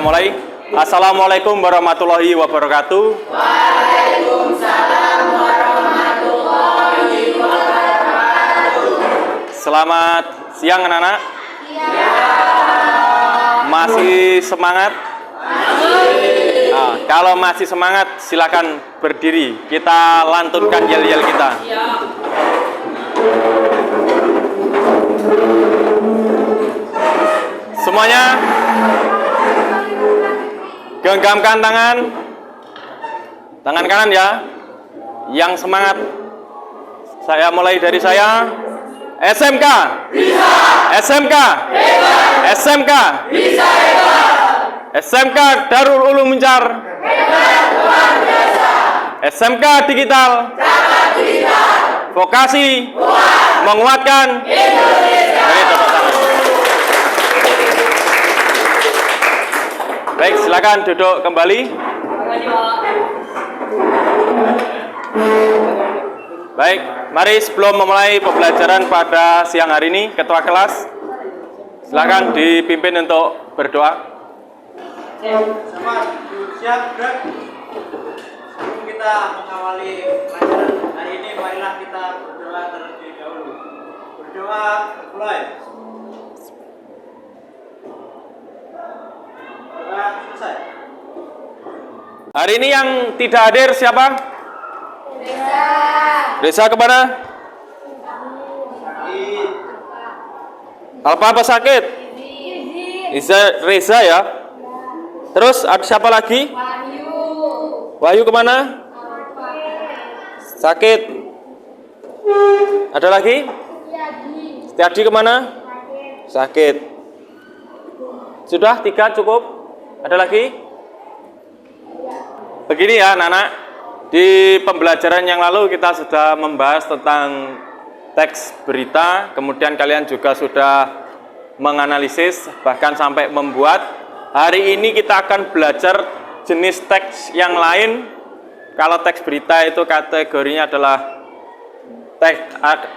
kita mulai. Assalamualaikum warahmatullahi wabarakatuh. Waalaikumsalam warahmatullahi wabarakatuh. Selamat siang anak-anak. Masih semangat? Masih. Nah, kalau masih semangat silakan berdiri. Kita lantunkan yel-yel kita. Semuanya genggamkan tangan kanan ya, yang semangat. Saya mulai dari saya. SMK bisa, SMK hebat, SMK bisa hebat, SMK Darul Ulum Muncar hebat luar biasa, SMK Digital catat digital, vokasi kuat menguatkan Indonesia. Baik, silakan duduk kembali. Baik, mari sebelum memulai pembelajaran pada siang hari ini, ketua kelas silakan dipimpin untuk berdoa. Siap, gerak. Sebelum kita mengawali pelajaran hari ini, marilah kita berdoa terlebih dahulu. Berdoa, mulai. Selesai. Hari ini yang tidak hadir siapa? Reza kemana? Alpa apa sakit? Reza ya. Terus ada siapa lagi? Wahyu kemana? Sakit. Ada lagi? Setiadi kemana? Sakit. Sudah 3 cukup? Ada lagi? Begini ya anak-anak, di pembelajaran yang lalu kita sudah membahas tentang teks berita, kemudian kalian juga sudah menganalisis, bahkan sampai membuat. Hari ini kita akan belajar jenis teks yang lain. Kalau teks berita itu kategorinya adalah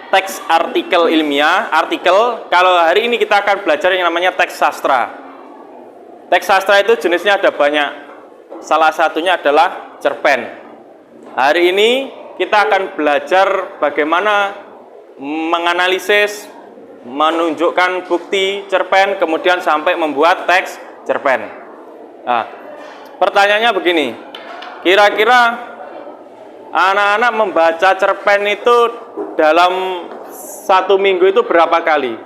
teks artikel ilmiah, artikel. Kalau hari ini kita akan belajar yang namanya teks sastra. Teks sastra itu jenisnya ada banyak. Salah satunya adalah cerpen. Hari ini kita akan belajar bagaimana menganalisis, menunjukkan bukti cerpen, kemudian sampai membuat teks cerpen. Nah, pertanyaannya begini, kira-kira anak-anak membaca cerpen itu dalam 1 minggu itu berapa kali?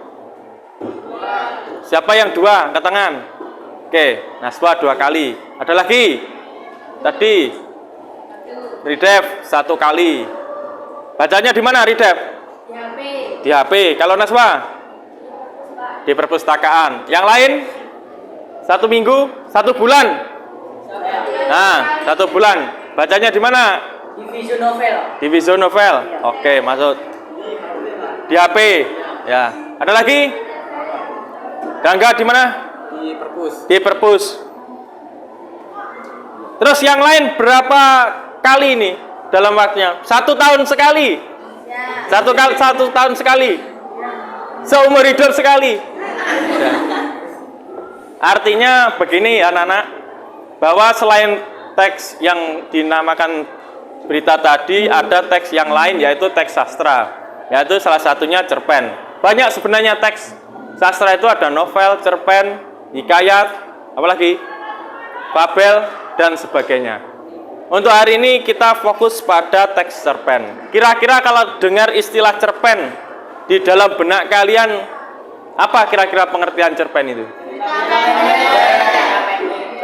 Siapa yang 2? Angkat tangan. Oke, Naswa 2 kali. Ada lagi? Tadi Ridef 1 kali. Bacanya di mana Ridef? Di HP. Di HP. Kalau Naswa? Di perpustakaan. Yang lain? 1 minggu? 1 bulan? Nah, 1 bulan. Bacanya di mana? Di Vision Novel. Di Vision Novel. Oke, masuk. Di HP. Ya. Ada lagi? Gangga di mana? Di perpus. Di perpus. Terus yang lain berapa kali ini dalam waktunya? 1 tahun sekali. 1 tahun sekali. Seumur hidup sekali. Ya. Artinya begini anak-anak, bahwa selain teks yang dinamakan berita tadi, ada teks yang lain yaitu teks sastra. Yaitu salah satunya cerpen. Banyak sebenarnya teks sastra itu, ada novel, cerpen, hikayat, apalagi fabel dan sebagainya. Untuk hari ini kita fokus pada teks cerpen. Kira-kira kalau dengar istilah cerpen di dalam benak kalian, apa kira-kira pengertian cerpen itu?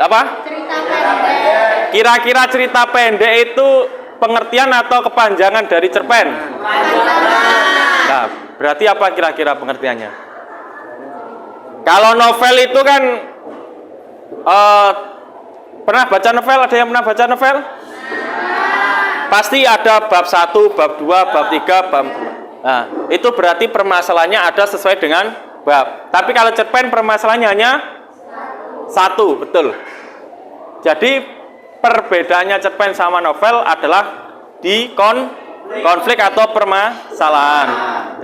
Apa? Cerita pendek. Kira-kira cerita pendek itu pengertian atau kepanjangan dari cerpen? Nah, berarti apa kira-kira pengertiannya? Kalau novel itu kan pernah baca novel? Ada yang pernah baca novel? Pasti ada bab 1, bab 2, bab 3, bab... Nah, itu berarti permasalahannya ada sesuai dengan bab. Tapi kalau cerpen permasalahannya hanya 1, betul. Jadi perbedaannya cerpen sama novel adalah di konflik atau permasalahan.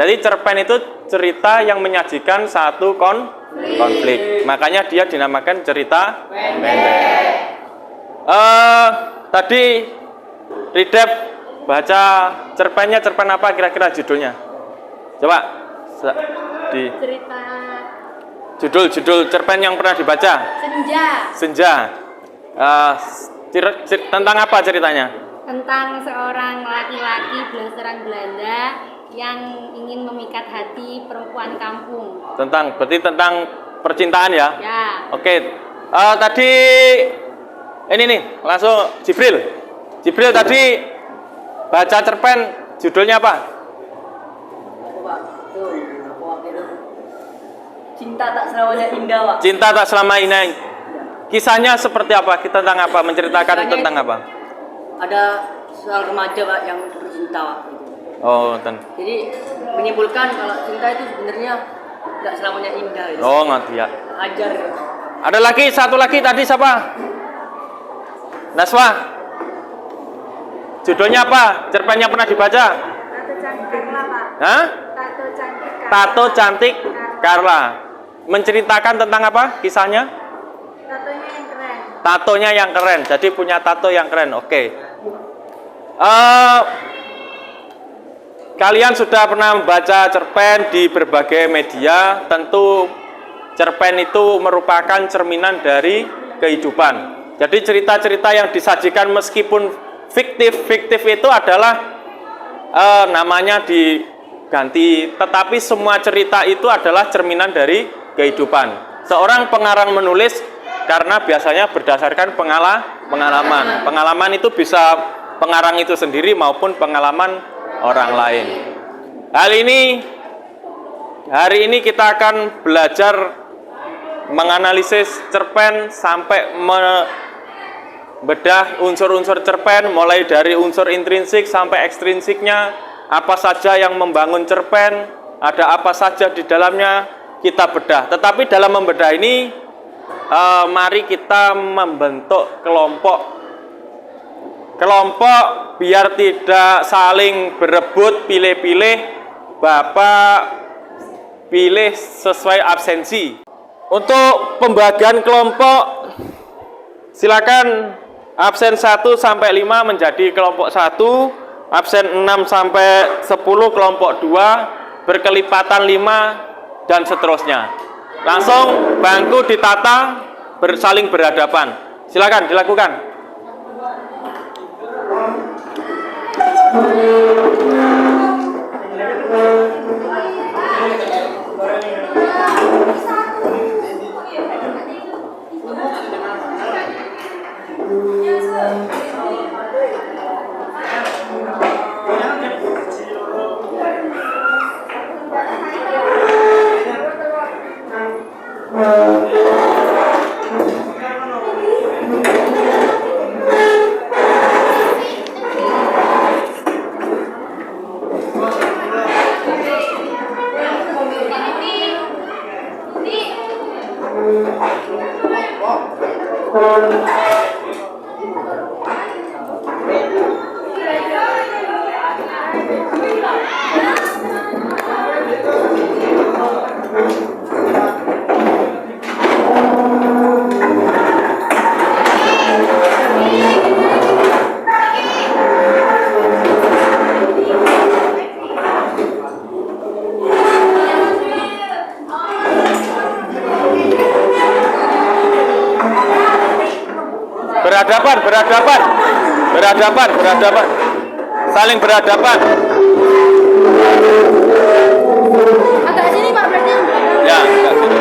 Jadi cerpen itu cerita yang menyajikan satu konflik. konflik. Makanya dia dinamakan cerita pendek. Tadi Ridep baca cerpennya, cerpen apa kira-kira judulnya? Coba di Cerita judul cerpen yang pernah dibaca. Senja. Senja. Tentang apa ceritanya? Tentang seorang laki-laki blasteran Belanda yang ingin memikat hati perempuan kampung. Berarti tentang percintaan ya? Ya. Oke. Tadi ini nih, langsung Jibril. Jibril tadi baca cerpen judulnya apa? Cinta tak selamanya indah, Pak. Cinta tak selama ini. Kisahnya seperti apa? Tentang apa? Menceritakan Kisahnya tentang apa? Ada seorang remaja, Pak, yang bercinta, Pak. Oh, Jadi menyimpulkan kalau cinta itu sebenarnya tidak selamanya indah. Gitu. oh ngerti ya. Ajar. Ada lagi satu lagi tadi siapa? Naswa. Judulnya apa? Cerpennya pernah dibaca? Tato cantik lah, Pak. Hah? Tato cantik. Tato cantik Carla. Menceritakan tentang apa kisahnya? Tatonya yang keren. Tatonya yang keren. Jadi punya tato yang keren. Oke. Kalian sudah pernah membaca cerpen di berbagai media. Tentu cerpen itu merupakan cerminan dari kehidupan. Jadi cerita-cerita yang disajikan meskipun fiktif itu adalah namanya diganti, tetapi semua cerita itu adalah cerminan dari kehidupan. Seorang pengarang menulis karena biasanya berdasarkan pengalaman. Pengalaman itu bisa pengarang itu sendiri maupun pengalaman orang lain. Hari ini kita akan belajar menganalisis cerpen sampai bedah unsur-unsur cerpen, mulai dari unsur intrinsik sampai ekstrinsiknya, apa saja yang membangun cerpen, ada apa saja di dalamnya, kita bedah. Tetapi dalam membedah ini, mari kita membentuk kelompok biar tidak saling berebut, pilih-pilih, Bapak pilih sesuai absensi. Untuk pembagian kelompok, silakan absen 1 sampai 5 menjadi kelompok 1, absen 6 sampai 10 kelompok 2, berkelipatan 5 dan seterusnya. Langsung bangku ditata saling berhadapan. Silakan dilakukan. Berhadapan, saling berhadapan. Agak sini, Pak, berarti. Ya, agak sini.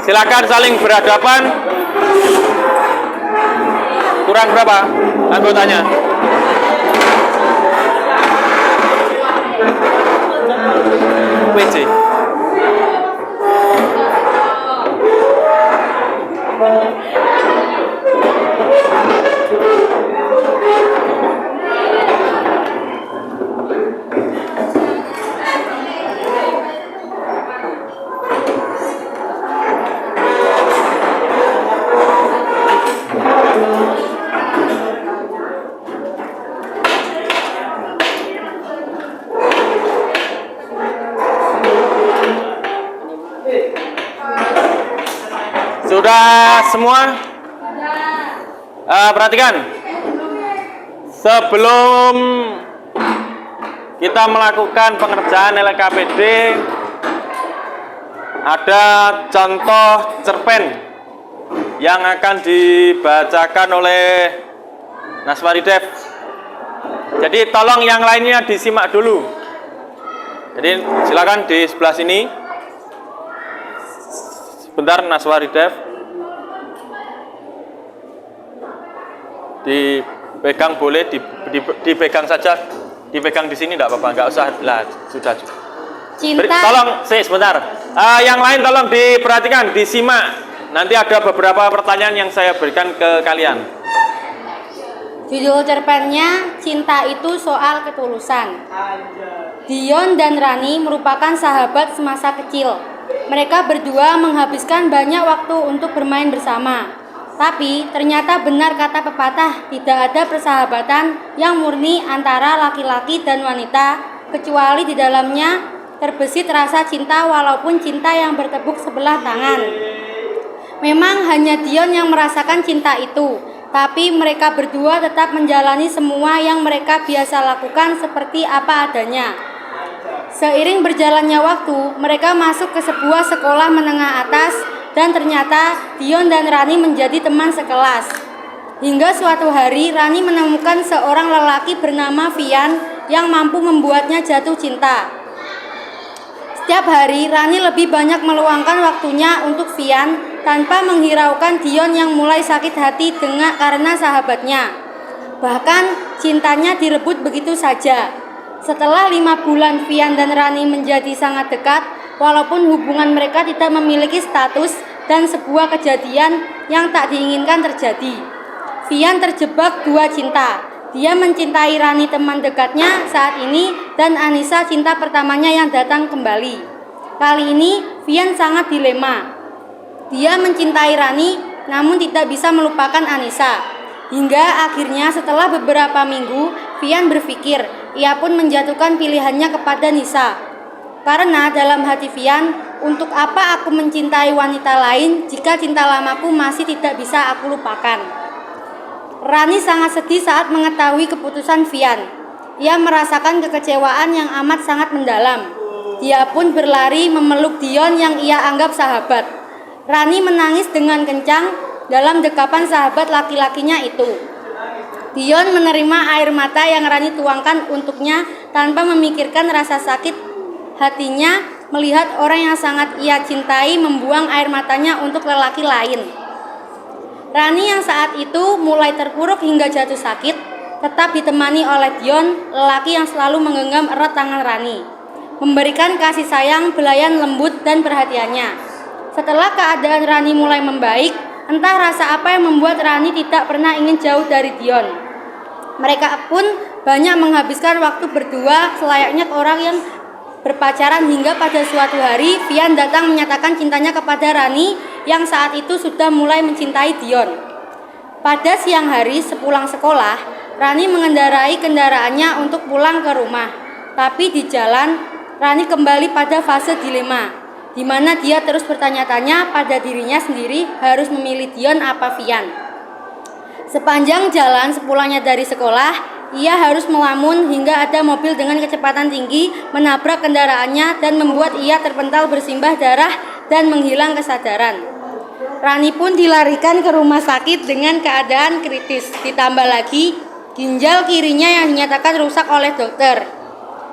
Silakan saling berhadapan. Kurang berapa anggotanya? Sudah semua? Perhatikan. Sebelum kita melakukan pengerjaan LKPD, ada contoh cerpen yang akan dibacakan oleh Naswari Dev. Jadi tolong yang lainnya disimak dulu. Jadi silakan di sebelah sini. Sebentar Naswari Dev. Dipegang boleh, dipegang saja. Dipegang di sini enggak apa-apa, enggak usah. Lah, sudah. Cinta. Tolong, sebentar. Yang lain tolong diperhatikan, disimak. Nanti ada beberapa pertanyaan yang saya berikan ke kalian. Judul cerpennya Cinta Itu Soal Ketulusan. Dion dan Rani merupakan sahabat semasa kecil. Mereka berdua menghabiskan banyak waktu untuk bermain bersama. Tapi ternyata benar kata pepatah, tidak ada persahabatan yang murni antara laki-laki dan wanita, kecuali di dalamnya terbesit rasa cinta walaupun cinta yang bertepuk sebelah tangan. Memang hanya Dion yang merasakan cinta itu, tapi mereka berdua tetap menjalani semua yang mereka biasa lakukan seperti apa adanya. Seiring berjalannya waktu, mereka masuk ke sebuah sekolah menengah atas dan ternyata Dion dan Rani menjadi teman sekelas. Hingga suatu hari Rani menemukan seorang lelaki bernama Vian yang mampu membuatnya jatuh cinta. Setiap hari Rani lebih banyak meluangkan waktunya untuk Vian tanpa menghiraukan Dion yang mulai sakit hati karena sahabatnya. Bahkan cintanya direbut begitu saja. Setelah 5 bulan Vian dan Rani menjadi sangat dekat, walaupun hubungan mereka tidak memiliki status dan sebuah kejadian yang tak diinginkan terjadi. Vian terjebak 2 cinta. Dia mencintai Rani teman dekatnya saat ini dan Anissa cinta pertamanya yang datang kembali. Kali ini Vian sangat dilema. Dia mencintai Rani namun tidak bisa melupakan Anissa. Hingga akhirnya setelah beberapa minggu Vian berpikir ia pun menjatuhkan pilihannya kepada Nisa. Karena dalam hati Vian, untuk apa aku mencintai wanita lain jika cinta lamaku masih tidak bisa aku lupakan. Rani sangat sedih saat mengetahui keputusan Vian. Ia merasakan kekecewaan yang amat sangat mendalam. Dia pun berlari memeluk Dion yang ia anggap sahabat. Rani menangis dengan kencang dalam dekapan sahabat laki-lakinya itu. Dion menerima air mata yang Rani tuangkan untuknya tanpa memikirkan rasa sakit hatinya melihat orang yang sangat ia cintai membuang air matanya untuk lelaki lain. Rani yang saat itu mulai terpuruk hingga jatuh sakit, tetap ditemani oleh Dion, lelaki yang selalu menggenggam erat tangan Rani, memberikan kasih sayang, belayan lembut dan perhatiannya. Setelah keadaan Rani mulai membaik, entah rasa apa yang membuat Rani tidak pernah ingin jauh dari Dion. Mereka pun banyak menghabiskan waktu berdua selayaknya orang yang berpacaran hingga pada suatu hari Vian datang menyatakan cintanya kepada Rani yang saat itu sudah mulai mencintai Dion. Pada siang hari sepulang sekolah, Rani mengendarai kendaraannya untuk pulang ke rumah. Tapi di jalan, Rani kembali pada fase dilema, di mana dia terus bertanya-tanya pada dirinya sendiri harus memilih Dion apa Vian. Sepanjang jalan sepulangnya dari sekolah, ia harus melamun hingga ada mobil dengan kecepatan tinggi menabrak kendaraannya dan membuat ia terpental bersimbah darah dan menghilang kesadaran. Rani pun dilarikan ke rumah sakit dengan keadaan kritis. Ditambah lagi, ginjal kirinya yang dinyatakan rusak oleh dokter.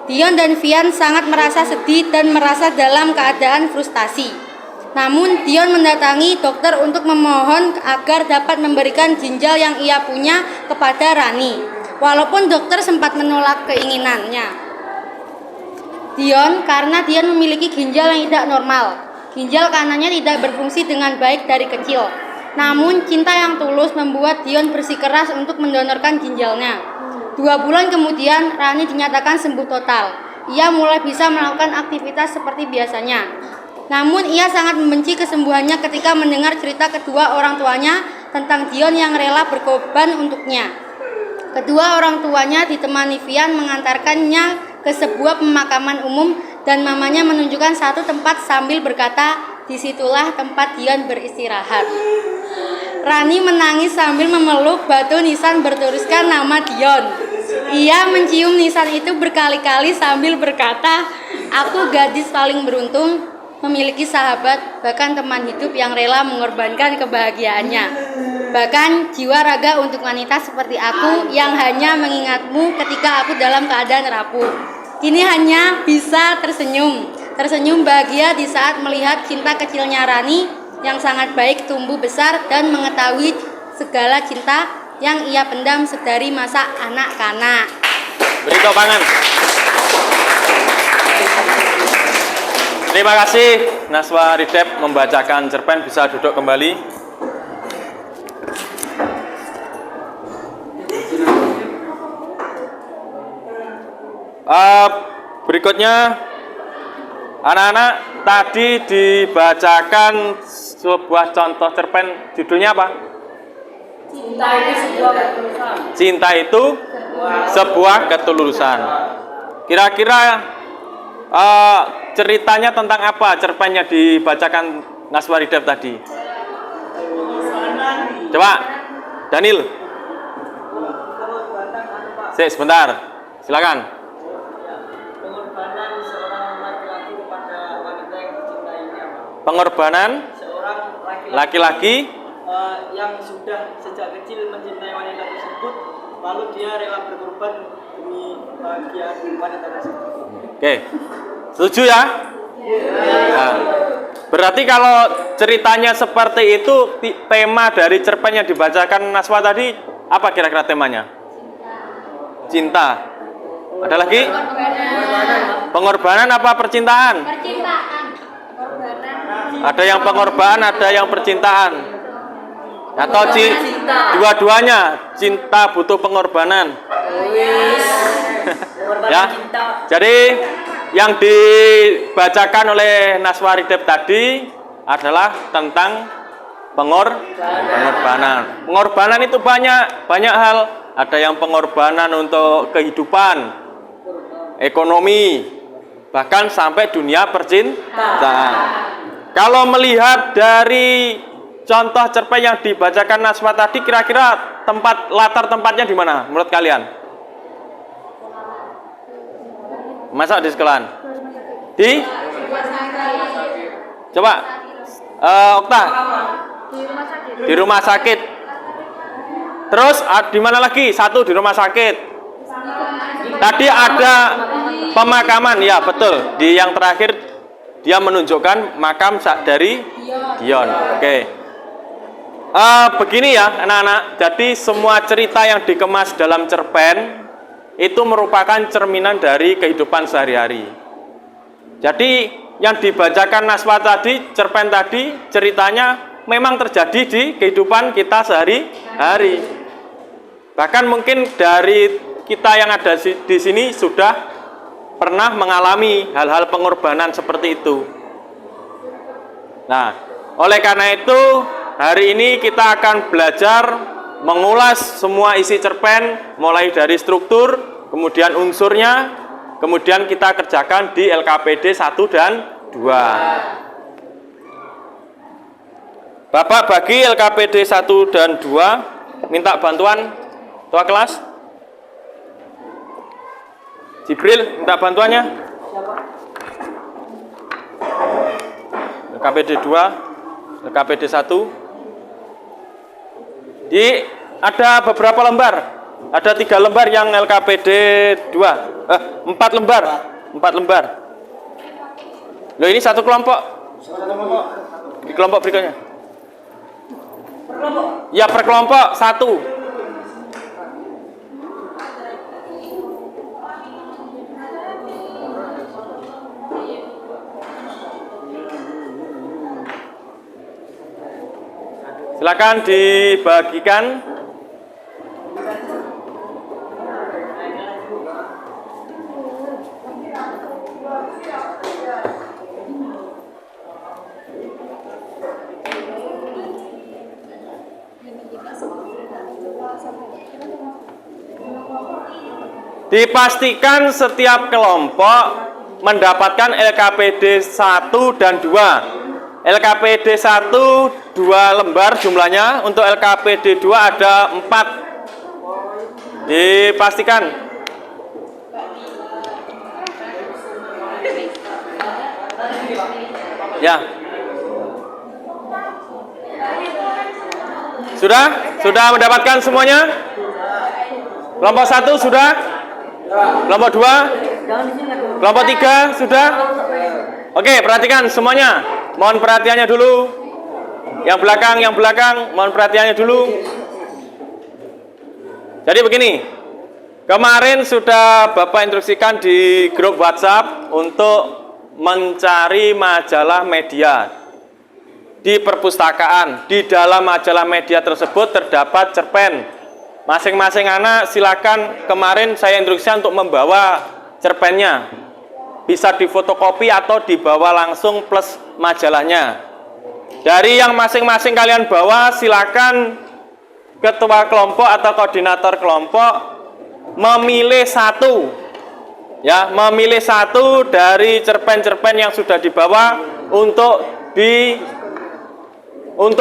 Dion dan Vian sangat merasa sedih dan merasa dalam keadaan frustasi. Namun Dion mendatangi dokter untuk memohon agar dapat memberikan ginjal yang ia punya kepada Rani. Walaupun dokter sempat menolak keinginannya Dion karena Dion memiliki ginjal yang tidak normal. Ginjal kanannya tidak berfungsi dengan baik dari kecil. Namun cinta yang tulus membuat Dion bersikeras untuk mendonorkan ginjalnya. 2 bulan kemudian Rani dinyatakan sembuh total. Ia mulai bisa melakukan aktivitas seperti biasanya. Namun ia sangat membenci kesembuhannya ketika mendengar cerita kedua orang tuanya tentang Dion yang rela berkorban untuknya. Kedua orang tuanya ditemani Vian mengantarkannya ke sebuah pemakaman umum dan mamanya menunjukkan satu tempat sambil berkata, Disitulah tempat Dion beristirahat. Rani menangis sambil memeluk batu nisan bertuliskan nama Dion. Ia mencium nisan itu berkali-kali sambil berkata, "Aku gadis paling beruntung, memiliki sahabat, bahkan teman hidup yang rela mengorbankan kebahagiaannya. Bahkan jiwa raga untuk wanita seperti aku yang hanya mengingatmu ketika aku dalam keadaan rapuh. Kini hanya bisa tersenyum bahagia di saat melihat cinta kecilnya Rani yang sangat baik tumbuh besar dan mengetahui segala cinta yang ia pendam sedari masa anak-kanak." Beri topangan. Terima kasih Naswa Ridep membacakan cerpen. Bisa duduk kembali. Berikutnya anak-anak tadi dibacakan sebuah contoh cerpen, judulnya apa? Cinta itu sebuah ketulusan. Kira-kira ceritanya tentang apa cerpennya dibacakan Naswa Ridep tadi? Coba Daniel. Sebentar, silakan. Pengorbanan seorang laki-laki kepada wanita yang dicintainya, Pak. Pengorbanan Seorang laki-laki yang sudah sejak kecil mencintai wanita tersebut, lalu dia rela berkorban demi bahagia wanita tersebut. Oke, setuju ya? Nah, berarti kalau ceritanya seperti itu, tema dari cerpen yang dibacakan Naswa tadi, apa kira-kira temanya? Cinta. Ada lagi? Pengorbanan apa percintaan? Percintaan. Ada yang pengorbanan, ada yang percintaan. Atau dua-duanya, cinta butuh pengorbanan. Ya. Jadi yang dibacakan oleh Naswa Ridep tadi adalah tentang pengorbanan. Pengorbanan itu banyak hal. Ada yang pengorbanan untuk kehidupan, ekonomi, bahkan sampai dunia percintaan. Kalau melihat dari contoh cerpen yang dibacakan Naswa tadi, kira-kira latar tempatnya di mana menurut kalian? Masa di sekolahan? Coba Okta. Di rumah sakit. Terus di mana lagi? Satu di rumah sakit. Tadi ada pemakaman, ya betul. Di yang terakhir dia menunjukkan makam dari Dion. Oke. Begini ya anak-anak. Jadi semua cerita yang dikemas dalam cerpen itu merupakan cerminan dari kehidupan sehari-hari. Jadi yang dibacakan Naswa tadi, cerpen tadi, ceritanya memang terjadi di kehidupan kita sehari-hari. Bahkan mungkin dari kita yang ada di sini sudah pernah mengalami hal-hal pengorbanan seperti itu. Nah, oleh karena itu hari ini kita akan belajar mengulas semua isi cerpen, mulai dari struktur, kemudian unsurnya, kemudian kita kerjakan di LKPD 1 dan 2. Bapak bagi LKPD 1 dan 2 minta bantuan Ketua kelas. Jibril minta bantuannya. LKPD 2, LKPD 1. Ada beberapa lembar. Ada 3 lembar yang LKPD 2. 4 lembar. 4 lembar. Loh, ini satu kelompok. Di kelompok berikutnya. Ya, per kelompok 1. Silakan dibagikan. Dipastikan setiap kelompok mendapatkan LKPD 1 dan 2. LKPD 1 2 lembar jumlahnya, untuk LKPD 2 ada 4. Dipastikan. Ya. Sudah mendapatkan semuanya? Kelompok 1 sudah? Kelompok 2? Kelompok 3 sudah? Oke, perhatikan semuanya. Mohon perhatiannya dulu. Yang belakang, mohon perhatiannya dulu. Jadi begini. Kemarin sudah Bapak instruksikan di grup WhatsApp untuk mencari majalah media di perpustakaan. Di dalam majalah media tersebut terdapat cerpen. Masing-masing anak silakan, kemarin saya instruksikan untuk membawa cerpennya. Bisa difotokopi atau dibawa langsung plus majalahnya. Dari yang masing-masing kalian bawa, silakan ketua kelompok atau koordinator kelompok memilih satu. Ya, memilih satu dari cerpen-cerpen yang sudah dibawa untuk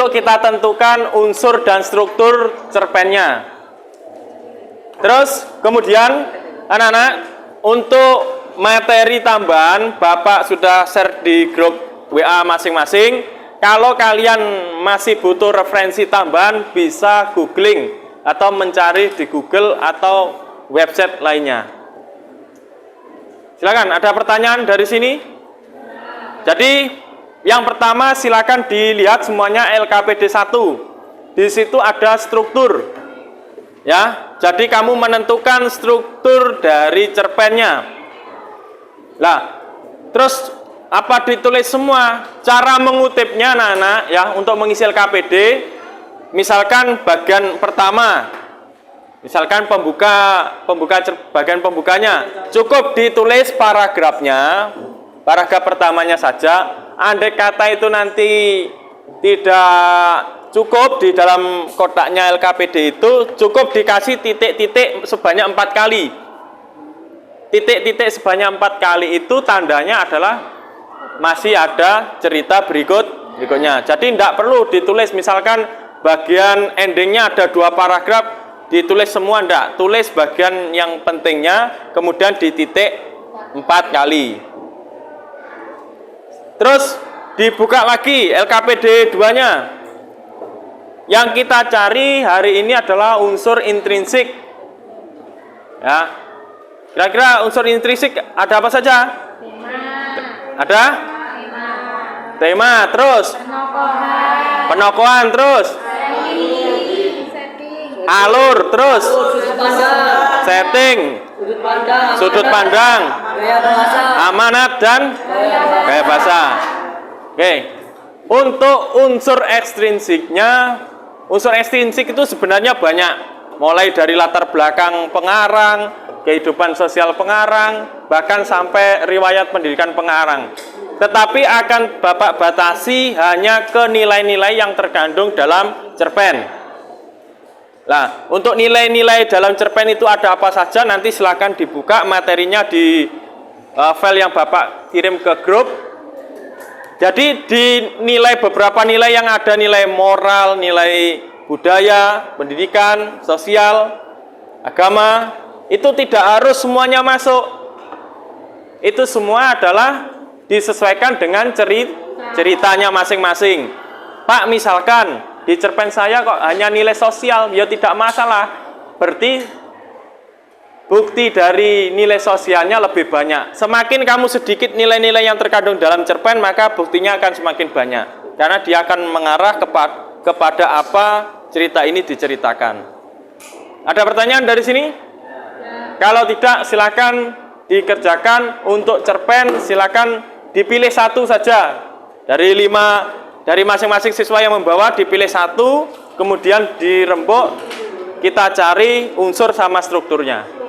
kita tentukan unsur dan struktur cerpennya. Terus kemudian anak-anak, untuk materi tambahan Bapak sudah share di grup WA masing-masing. Kalau kalian masih butuh referensi tambahan, bisa googling atau mencari di Google atau website lainnya. Silakan, ada pertanyaan dari sini? Jadi yang pertama silakan dilihat semuanya LKPD 1. Di situ ada struktur. Ya, jadi kamu menentukan struktur dari cerpennya. Lah, terus apa ditulis semua? Cara mengutipnya anak-anak ya, untuk mengisi LKPD, misalkan bagian pertama, misalkan bagian pembukanya, cukup ditulis paragrafnya, paragraf pertamanya saja. Andai kata itu nanti tidak cukup, di dalam kotaknya LKPD itu cukup dikasih titik-titik sebanyak 4 kali. Titik-titik sebanyak 4 kali itu tandanya adalah masih ada cerita berikutnya. Jadi tidak perlu ditulis, misalkan bagian endingnya ada 2 paragraf, ditulis semua enggak. Tulis bagian yang pentingnya, kemudian dititik 4 kali. Terus dibuka lagi LKPD 2-nya. Yang kita cari hari ini adalah unsur intrinsik. Ya. Kira-kira unsur intrinsik ada apa saja? Ada? Tema, terus? Penokohan, terus? Alur, terus? Setting, sudut pandang, amanat, dan gaya bahasa. Oke. Untuk unsur ekstrinsiknya, unsur ekstrinsik itu sebenarnya banyak, mulai dari latar belakang pengarang, kehidupan sosial pengarang, bahkan sampai riwayat pendidikan pengarang. Tetapi akan Bapak batasi hanya ke nilai-nilai yang terkandung dalam cerpen. Nah, untuk nilai-nilai dalam cerpen itu ada apa saja, nanti silakan dibuka materinya di file yang Bapak kirim ke grup. Jadi dinilai beberapa nilai yang ada, nilai moral, nilai budaya, pendidikan, sosial, agama, itu tidak harus semuanya masuk. Itu semua adalah disesuaikan dengan ceritanya masing-masing. Pak, misalkan di cerpen saya kok hanya nilai sosial, ya tidak masalah. Berarti bukti dari nilai sosialnya lebih banyak. Semakin kamu sedikit nilai-nilai yang terkandung dalam cerpen, maka buktinya akan semakin banyak. Karena dia akan mengarah kepada apa cerita ini diceritakan. Ada pertanyaan dari sini? Kalau tidak, silakan dikerjakan. Untuk cerpen, silakan dipilih satu saja. Dari 5, dari masing-masing siswa yang membawa, dipilih satu, kemudian dirembuk, kita cari unsur sama strukturnya.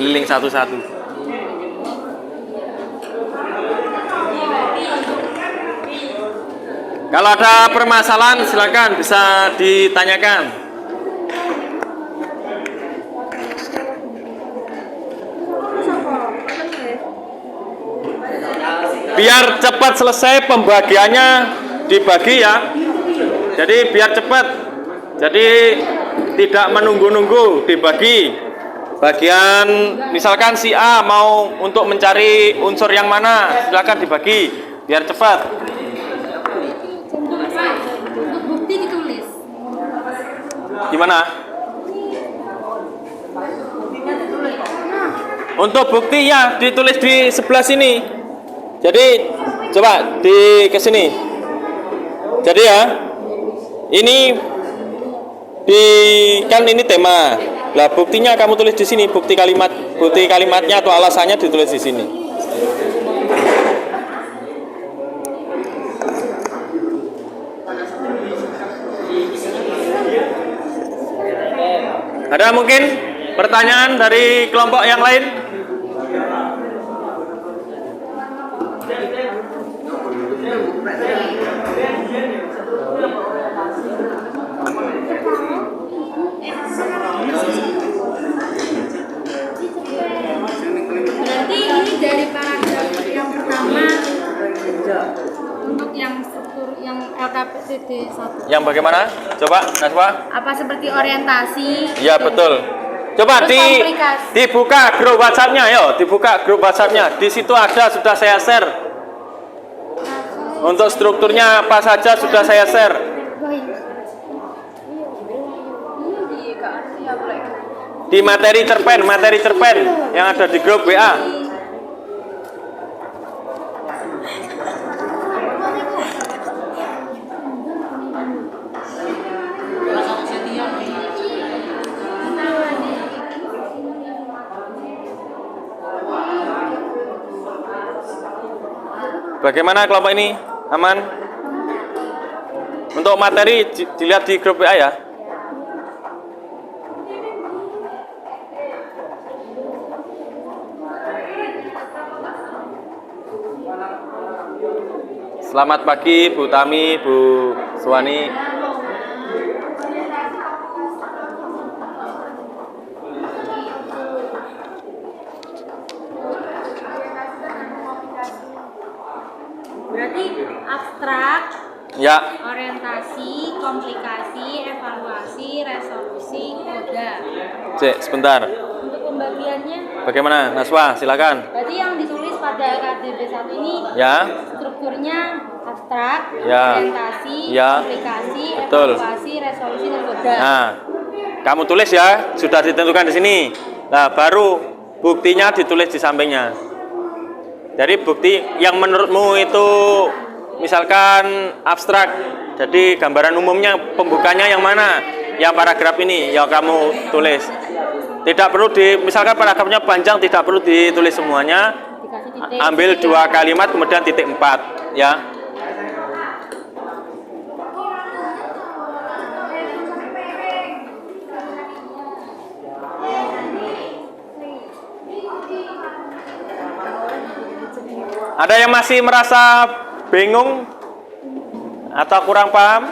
keliling satu-satu. Kalau ada permasalahan silakan bisa ditanyakan. Biar cepat selesai pembagiannya dibagi ya. Jadi biar cepat. Jadi tidak menunggu-nunggu dibagi. Bagian misalkan si A mau untuk mencari unsur yang mana, silakan dibagi biar cepat. Untuk bukti ditulis. Gimana? Untuk bukti ya ditulis di sebelah sini. Jadi coba di ke sini. Jadi ya, ini kan ini tema. Lah buktinya kamu tulis di sini, bukti kalimatnya atau alasannya ditulis di sini. Ada mungkin pertanyaan dari kelompok yang lain? Berarti ini dari paragraf yang pertama untuk yang struktur yang LKPD 1. Yang bagaimana? Coba, Naswa. Apa seperti orientasi? Ya betul. Coba Terus komplikasi. dibuka grup WhatsApp-nya, yo, dibuka grup WhatsApp-nya. Di situ ada sudah saya share. Untuk strukturnya apa saja sudah saya share. Di materi cerpen yang ada di grup WA. Bagaimana kelompok ini? Aman? Untuk materi dilihat di grup WA ya. Selamat pagi Bu Tami, Bu Suwani. Berarti abstrak, Ya, orientasi, komplikasi, evaluasi, resolusi, koda. Cek sebentar. Untuk pembagiannya, Bagaimana? Naswa, silakan. berarti yang ditulis pada KDB 1 ini Ya, strukturnya abstrak, Ya. orientasi, Ya. komplikasi, Betul. evaluasi, resolusi, dan koda. nah, kamu tulis ya, sudah ditentukan di sini. Nah, baru buktinya ditulis di sampingnya. Jadi bukti yang menurutmu itu misalkan abstrak, jadi gambaran umumnya pembukanya yang mana? Yang paragraf ini yang kamu tulis. Tidak perlu misalkan paragrafnya panjang, tidak perlu ditulis semuanya. Dikasih titik. Ambil 2 kalimat kemudian titik 4 ya. Ada yang masih merasa bingung atau kurang paham?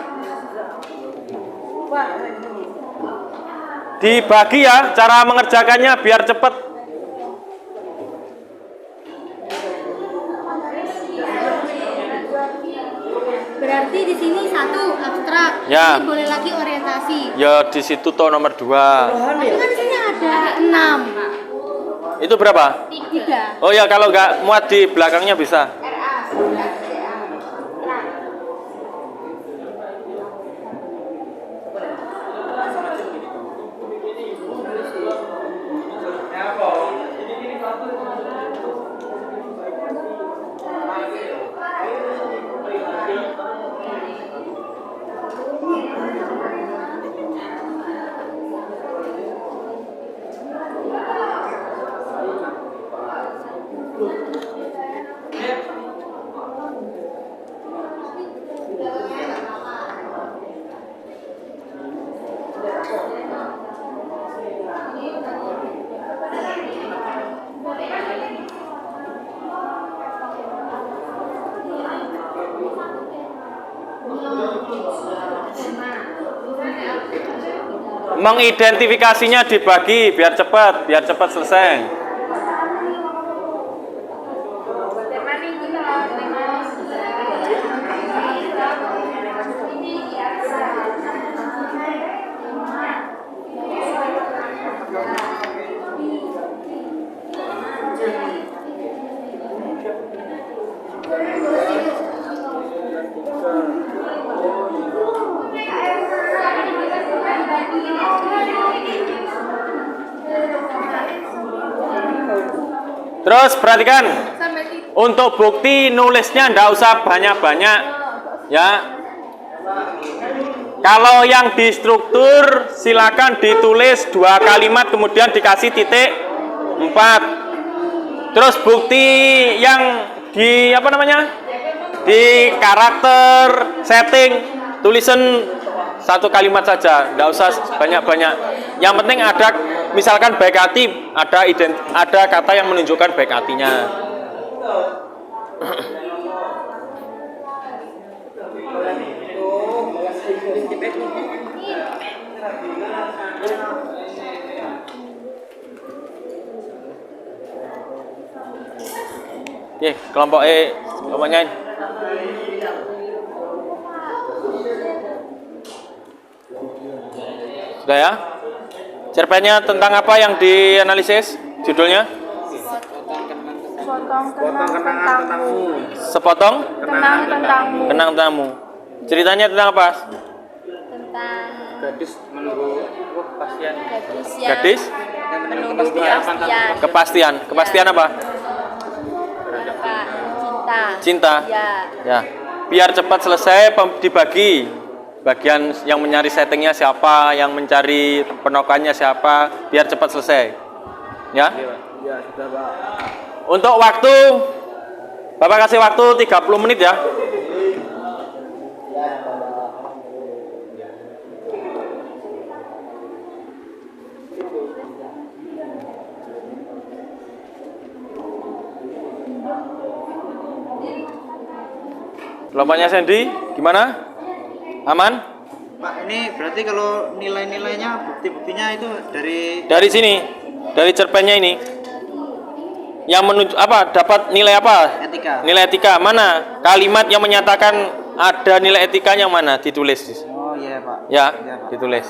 Dibagi ya cara mengerjakannya biar cepat. Berarti di sini 1 abstrak, Ya. ini boleh lagi orientasi. Ya di situ toh nomor 2. Tapi kan di sini ada 6. Itu berapa? 3. Oh ya kalau nggak muat di belakangnya bisa. Mengidentifikasinya dibagi biar cepat selesai. Terus perhatikan, untuk bukti nulisnya ndak usah banyak-banyak, ya. Kalau yang di struktur silakan ditulis 2 kalimat kemudian dikasih titik 4. Terus bukti yang di apa namanya? Di karakter setting tulisan 1 kalimat saja, ndak usah banyak-banyak. Yang penting ada, misalkan baik hati, ada kata yang menunjukkan baik hatinya. Oke, kelompoknya ini. Sudah ya? Cerpennya tentang apa yang dianalisis? Judulnya? Sepotong kenang tentangmu. Ceritanya tentang apa? Tentang Gadis menunggu kepastian. Gadis? menunggu kepastian. Kepastian apa? Cinta. Ya. Biar cepat selesai dibagi. Bagian yang mencari settingnya siapa, yang mencari penokannya siapa, biar cepat selesai. Ya? Ya, sudah, Pak. Untuk waktu, Bapak kasih waktu 30 menit ya. Kelompoknya Sandy, gimana? Aman? Pak, ini berarti kalau nilai-nilainya, bukti-buktinya itu Dari sini, dari cerpennya ini. Yang menunjuk apa? Dapat nilai apa? etika. Nilai etika mana? Kalimat yang menyatakan ada nilai etikanya mana? Ditulis. Oh iya, Pak. Ya, Iya, Pak. ditulis.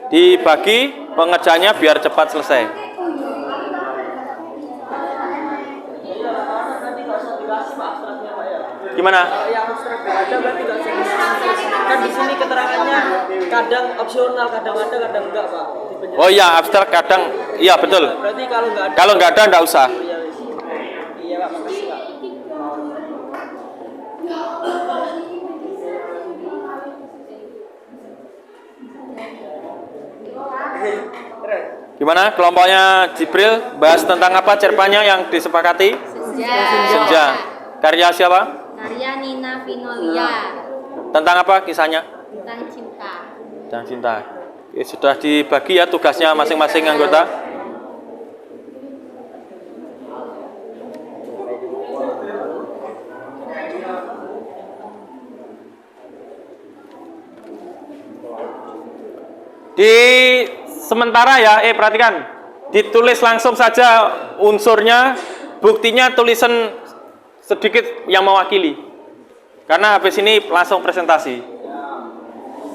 Dibagi pengerjaannya biar cepat selesai. Gimana? Kan di sini keterangannya kadang opsional, kadang ada, kadang enggak, Pak. Oh iya, abstrak kadang, iya betul. Berarti kalau enggak ada. Kalau nggak ada, nggak usah. Iya, Pak, makasih, Pak. Gimana? Kelompoknya Jibril bahas tentang apa cerpennya yang disepakati? Senja. Karya siapa? Karya Nina Vinolia. Tentang apa kisahnya? Tentang cinta. Tentang cinta. Oke, sudah dibagi ya tugasnya masing-masing anggota. Di sementara ya, perhatikan, ditulis langsung saja unsurnya, buktinya tulisan sedikit yang mewakili. Karena habis ini langsung presentasi.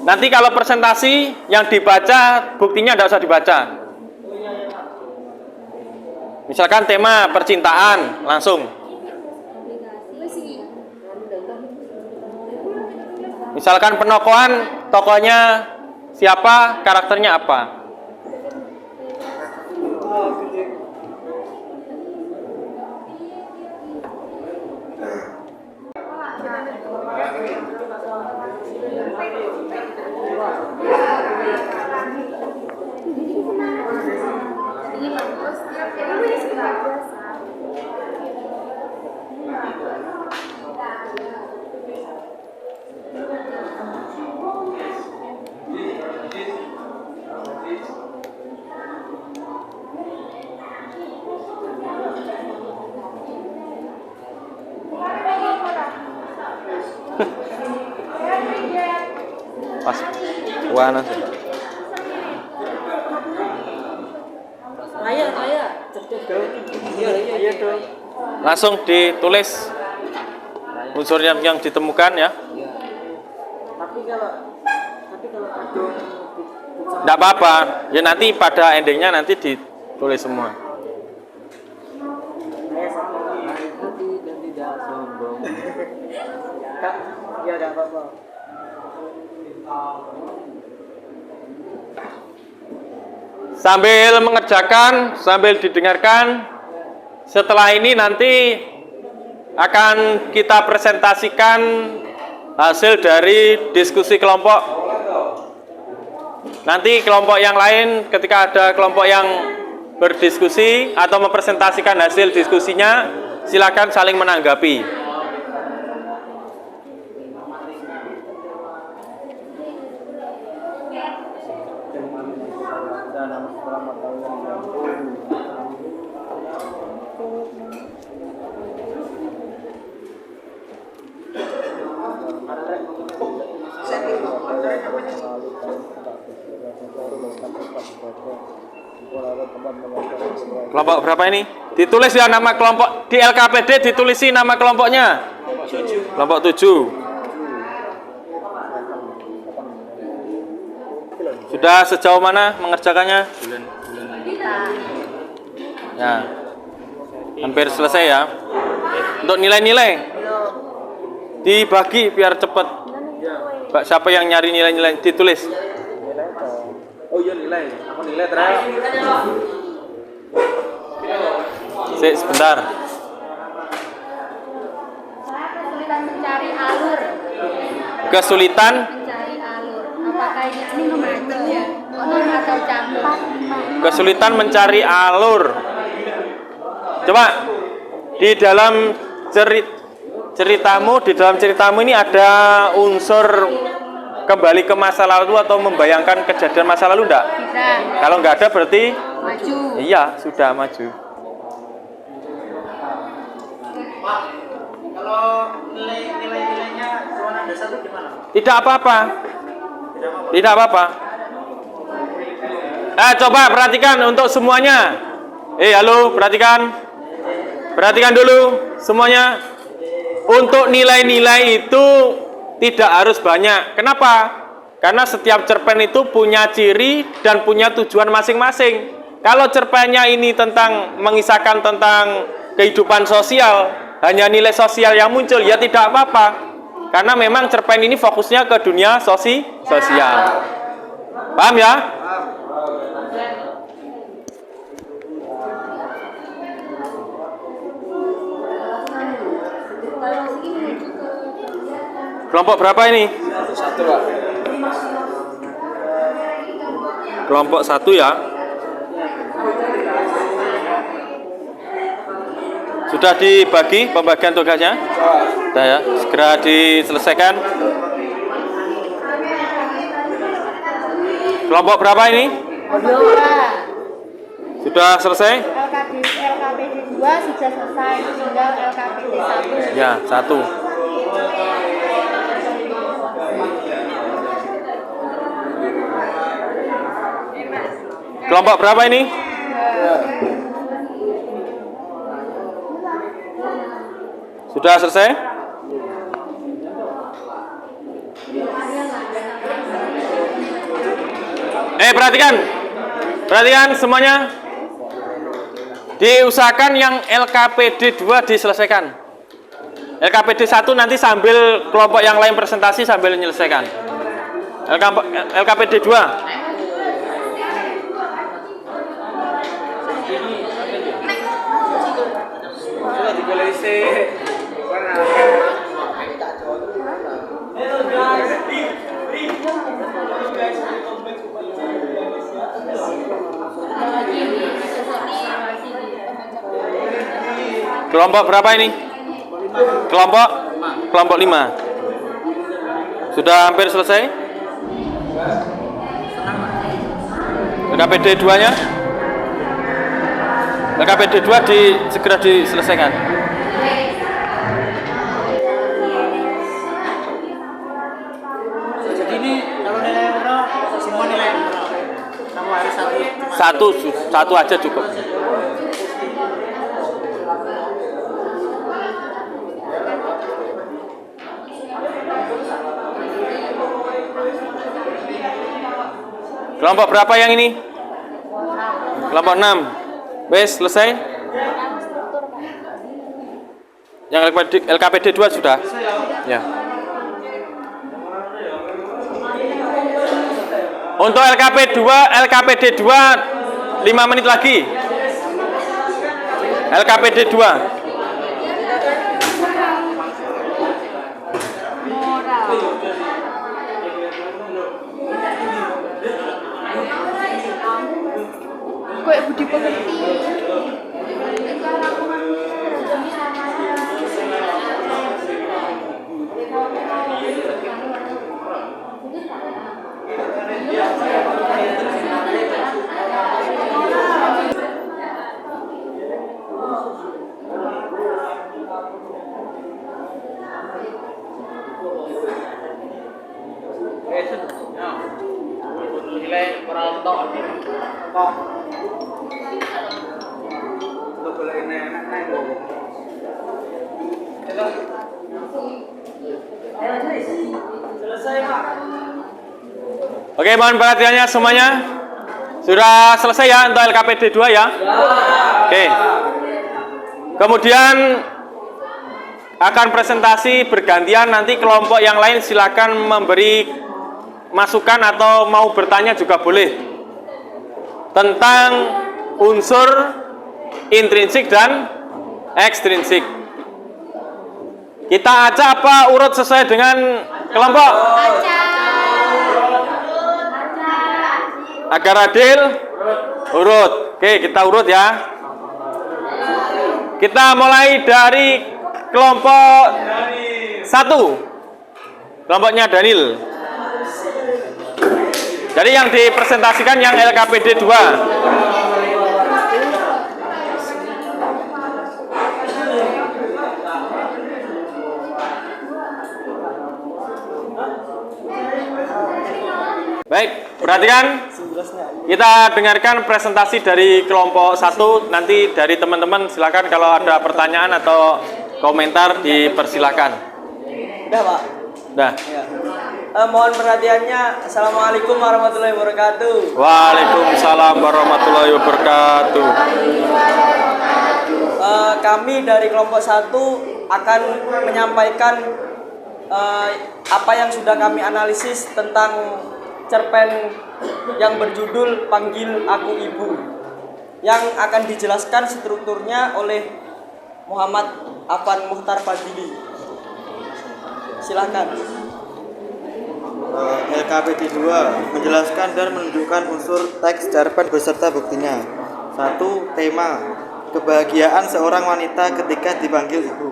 Nanti kalau presentasi yang dibaca, buktinya tidak usah dibaca. Misalkan tema percintaan, langsung. Misalkan penokohan, tokohnya siapa, karakternya apa. Pas. Wana sih. Saya. Iya dong. Langsung ditulis unsur yang ditemukan ya. Tapi kalau aduh Enggak apa-apa. Ya nanti pada endingnya nanti ditulis semua. dan tidak sombong. Kak, ya enggak apa-apa. Sambil mengerjakan, sambil didengarkan. Setelah ini nanti akan kita presentasikan hasil dari diskusi kelompok. Nanti kelompok yang lain ketika ada kelompok yang berdiskusi atau mempresentasikan hasil diskusinya, silakan saling menanggapi. Kelompok berapa ini? Ditulis ya nama kelompok di LKPD, ditulisi nama kelompoknya. Kelompok 7. Sudah sejauh mana mengerjakannya? Ya. Hampir selesai ya. Untuk nilai-nilai dibagi biar cepat. Siapa yang nyari nilai-nilai ditulis. Oh iya nilai. Aku nilai terakhir. Sebentar. Kesulitan mencari alur. Kesulitan Mencari alur. Apakah ini membantu ya? Konon atau campur? kesulitan mencari alur. Coba di dalam ceritamu ini ada unsur kembali ke masa lalu atau membayangkan kejadian masa lalu enggak? Bisa. Kalau enggak ada berarti Maju. iya, sudah maju. Pak, kalau nilainya cuma ada 1 gimana? Tidak apa-apa. Tidak apa-apa. Coba perhatikan untuk semuanya. Halo, perhatikan. Perhatikan dulu semuanya. Untuk nilai-nilai itu tidak harus banyak. Kenapa? Karena setiap cerpen itu punya ciri dan punya tujuan masing-masing. Kalau cerpennya ini mengisahkan tentang kehidupan sosial, hanya nilai sosial yang muncul, ya tidak apa-apa. Karena memang cerpen ini fokusnya ke dunia sosial. Paham ya? Kelompok berapa ini? 1, Pak. Kelompok 1 ya. Sudah dibagi pembagian tugasnya? Sudah ya, segera diselesaikan. Kelompok berapa ini? Sudah selesai? LKPD 2 sudah selesai, tinggal LKPD 1. Ya, 1. Kelompok berapa ini? Sudah selesai? Perhatikan. Perhatikan semuanya. Diusahakan yang LKPD 2 diselesaikan. LKPD 1 nanti sambil kelompok yang lain presentasi sambil menyelesaikan. LKPD 2. Sudah dipilih sih. Kelompok berapa ini? Kelompok 5. Sudah hampir selesai? LKPD 2-nya? LKPD 2 segera diselesaikan. Jadi ini Kalau nilai nol, semua nilai nol. Kamu harus satu. Satu aja cukup. Kelompok berapa yang ini? Kelompok 6. Wes, selesai? Yang LKPD 2 sudah? Ya. Untuk LKPD 2 5 menit lagi. LKPD 2. Kok budi pekerti. Nilai perontok. Untuk boleh enak selesai, Pak. Oke, mohon perhatiannya semuanya. Sudah selesai ya untuk LKPD 2 ya? Oke. Kemudian akan presentasi bergantian, nanti kelompok yang lain silakan memberi masukan atau mau bertanya juga boleh tentang unsur intrinsik dan ekstrinsik. Kita acak apa urut sesuai dengan kelompok? Agar adil, urut. Oke, kita urut ya. Kita mulai dari kelompok 1. Kelompoknya Daniel. Jadi yang dipresentasikan yang LKPD 2. Baik, perhatikan. Kita dengarkan presentasi dari kelompok 1. Nanti dari teman-teman silakan kalau ada pertanyaan atau komentar dipersilakan. Udah, Pak. Nah. Ya. Mohon perhatiannya. Assalamualaikum warahmatullahi wabarakatuh. Waalaikumsalam warahmatullahi wabarakatuh. Kami dari kelompok 1 akan menyampaikan apa yang sudah kami analisis tentang cerpen yang berjudul Panggil Aku Ibu, yang akan dijelaskan strukturnya oleh Muhammad Afan Muhtar Fadili. Silakan. LKPD 2 menjelaskan dan menunjukkan unsur teks cerpen beserta buktinya. 1. Tema: kebahagiaan seorang wanita ketika dipanggil ibu.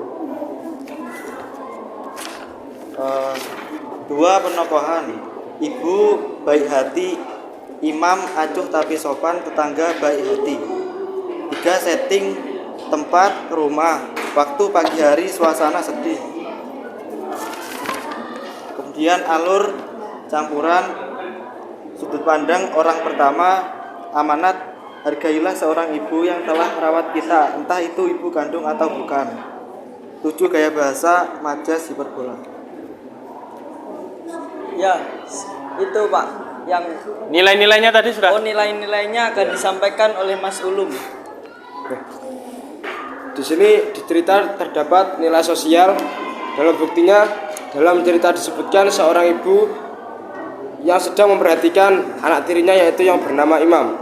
2. Penokohan: ibu baik hati, imam acuh tapi sopan, tetangga baik hati. 3. Setting: tempat, rumah, waktu pagi hari, suasana sedih. Kemudian alur campuran sudut pandang orang pertama, amanat: hargailah seorang ibu yang telah merawat kita, entah itu ibu kandung atau bukan. 7. Gaya bahasa, majas, hiperbola. Ya, itu Pak yang Nilai-nilainya tadi sudah. nilai-nilainya akan disampaikan oleh Mas Ulum. Di sini dicerita terdapat nilai sosial. Dalam buktinya, dalam cerita disebutkan seorang ibu yang sedang memperhatikan anak tirinya, yaitu yang bernama Imam.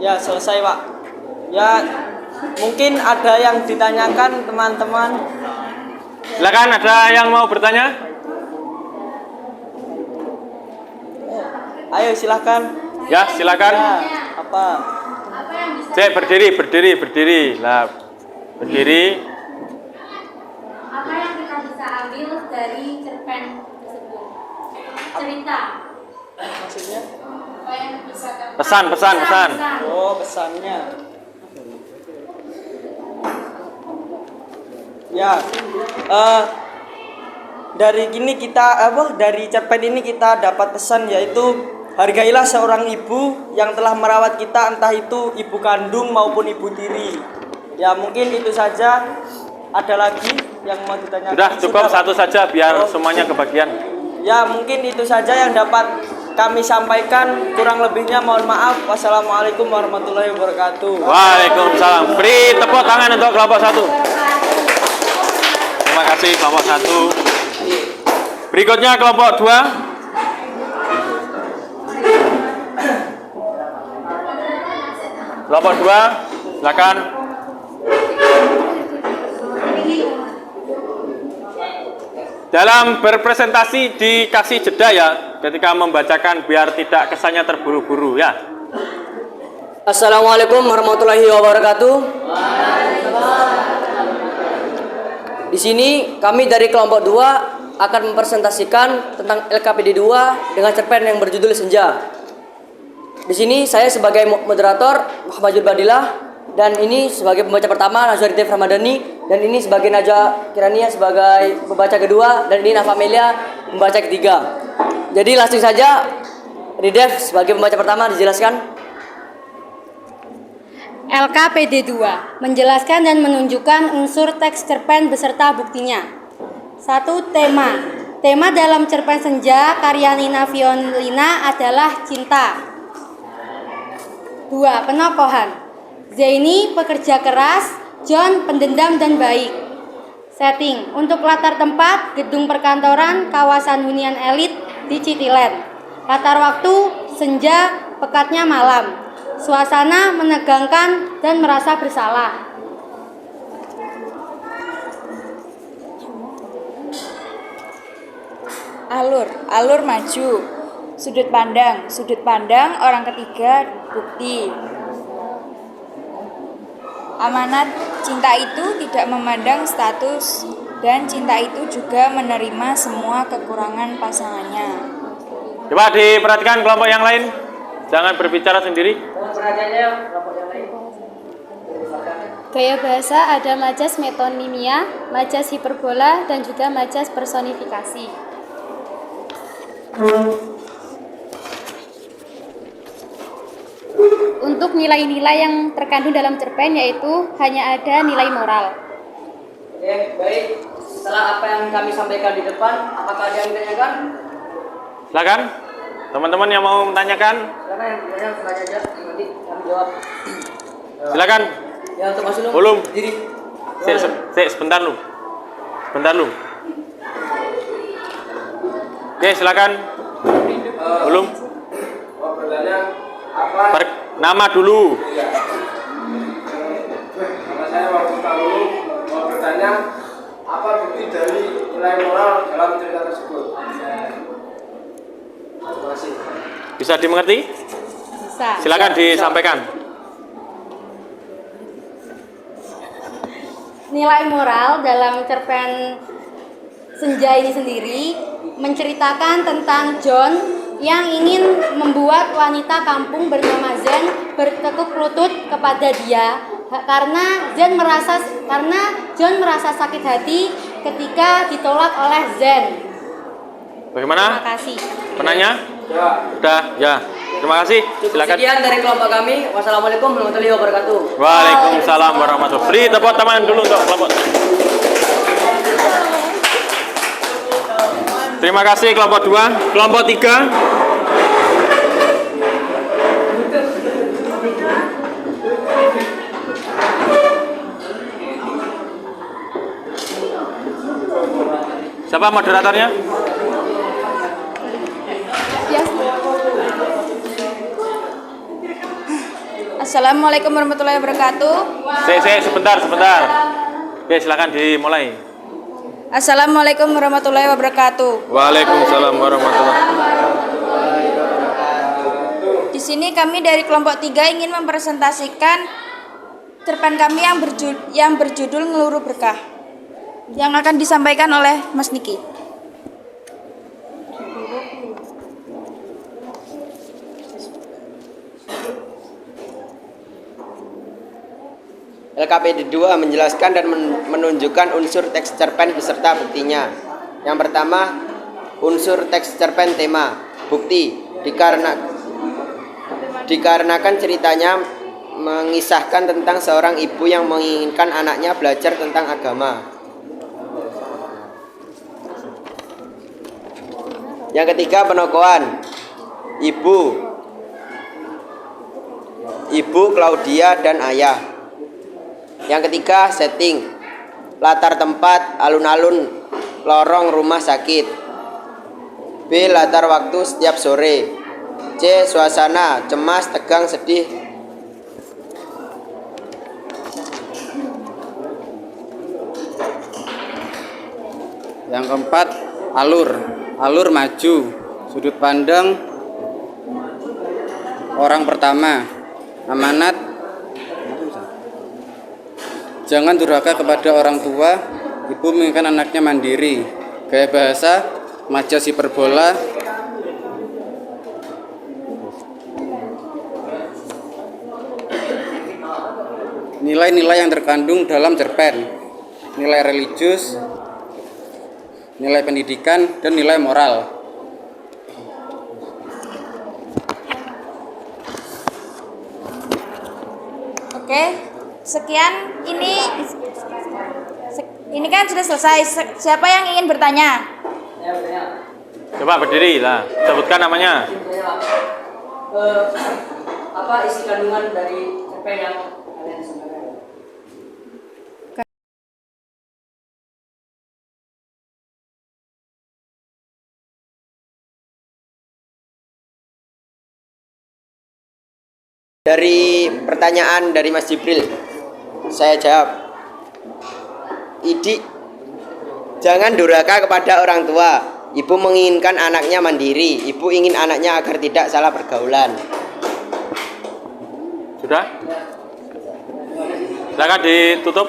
Ya, selesai Pak. Ya, mungkin ada yang ditanyakan teman-teman. Silakan, ada yang mau bertanya? Ayo silakan. Ya, silakan. Ya, apa? Cek, berdiri. Lah, berdiri. Apa yang kita bisa ambil dari cerpen tersebut? Cerita. Maksudnya? Apa yang bisa kita Pesan. Oh, pesannya. Ya, dari cerpen ini kita dapat pesan, yaitu hargailah seorang ibu yang telah merawat kita, entah itu ibu kandung maupun ibu tiri. Ya mungkin itu saja. Ada lagi yang mau ditanyakan? Sudah cukup Pak? satu saja biar semuanya kebagian. Ya mungkin itu saja yang dapat kami sampaikan, kurang lebihnya mohon maaf. Wassalamualaikum warahmatullahi wabarakatuh. Waalaikumsalam. Beri tepuk tangan untuk kelompok 1. Terima kasih kelompok 1. Berikutnya kelompok 2. Kelompok 2, silakan. Dalam berpresentasi dikasih jeda ya, ketika membacakan biar tidak kesannya terburu-buru ya. Assalamualaikum warahmatullahi wabarakatuh. Di sini kami dari kelompok 2 akan mempresentasikan tentang LKPD 2 dengan cerpen yang berjudul Senja. Di sini saya sebagai moderator Muhammad Badilah, dan ini sebagai pembaca pertama Nazari Tif Ramadhani, dan ini sebagai Najwa Kirania sebagai pembaca kedua, dan ini Nafa Melia pembaca ketiga. Jadi langsung saja Ridef sebagai pembaca pertama dijelaskan. LKPD 2 menjelaskan dan menunjukkan unsur teks cerpen beserta buktinya. 1. Tema dalam cerpen Senja karya Nina Violina adalah cinta. 2. Penokohan. Zaini pekerja keras, John pendendam dan baik. Setting. Untuk latar tempat, gedung perkantoran kawasan hunian elit di Cityland. Latar waktu, senja, pekatnya malam. Suasana menegangkan dan merasa bersalah. Alur maju. Sudut pandang orang ketiga, bukti. Amanat, cinta itu tidak memandang status, dan cinta itu juga menerima semua kekurangan pasangannya. Coba diperhatikan kelompok yang lain, jangan berbicara sendiri. Gaya bahasa ada majas metonimia, majas hiperbola, dan juga majas personifikasi. Untuk nilai-nilai yang terkandung dalam cerpen yaitu hanya ada nilai moral. Oke, baik. Setelah apa yang kami sampaikan di depan, apakah ada yang ditanyakan? Silakan, teman-teman yang mau menanyakan. Silakan yang bertanya tanya aja, nanti kami jawab. Silakan. Ya untuk Mas Ulum. Ulum. Diri. Sebentar lu. Oke, silakan. Ulum. Nama dulu. Nama saya Wabu Talulu, mau bertanya apa bukti dari nilai moral dalam cerita tersebut? Terima kasih. Bisa dimengerti? Bisa. Silakan disampaikan. Nilai moral dalam cerpen Senja ini sendiri menceritakan tentang John yang ingin membuat wanita kampung bernama Zen bertekuk lutut kepada dia karena John merasa sakit hati ketika ditolak oleh Zen. Bagaimana? Terima kasih. Penanya? Sudah, ya. Terima kasih. Silakan. Sekian dari kelompok kami. Wassalamualaikum warahmatullahi wabarakatuh. Waalaikumsalam warahmatullahi wabarakatuh. Beri tepuk tangan dulu untuk kelompok. Terima kasih kelompok 2. Kelompok 3. Siapa moderatornya? Assalamualaikum warahmatullahi wabarakatuh. Sebentar. Oke, silakan dimulai. Assalamualaikum warahmatullahi wabarakatuh. Waalaikumsalam warahmatullahi Di sini kami dari kelompok 3 ingin mempresentasikan cerpen kami yang berjudul Ngeluruh Berkah, yang akan disampaikan oleh Mas Niki. LKPD 2 menjelaskan dan menunjukkan unsur teks cerpen beserta buktinya. Yang pertama, unsur teks cerpen tema. Bukti, dikarenakan ceritanya mengisahkan tentang seorang ibu yang menginginkan anaknya belajar tentang agama. Yang ketiga, penokohan. Ibu Claudia dan ayah. Yang ketiga, setting. Latar tempat, alun-alun, lorong rumah sakit. B. Latar waktu setiap sore. C. Suasana, cemas, tegang, sedih. Yang keempat, alur maju, sudut pandang orang pertama, amanat, jangan durhaka kepada orang tua, ibu menginginkan anaknya mandiri, gaya bahasa, majas hiperbola, nilai-nilai yang terkandung dalam cerpen, nilai religius, nilai pendidikan, dan nilai moral. Oke, sekian ini kan sudah selesai. Siapa yang ingin bertanya? Coba berdiri lah, sebutkan namanya. Apa isi kandungan dari cerpen yang kalian sampaikan? Dari pertanyaan dari Mas Jibril, saya jawab. Idi, jangan durhaka kepada orang tua. Ibu menginginkan anaknya mandiri. Ibu ingin anaknya agar tidak salah pergaulan. Sudah? Silakan ditutup.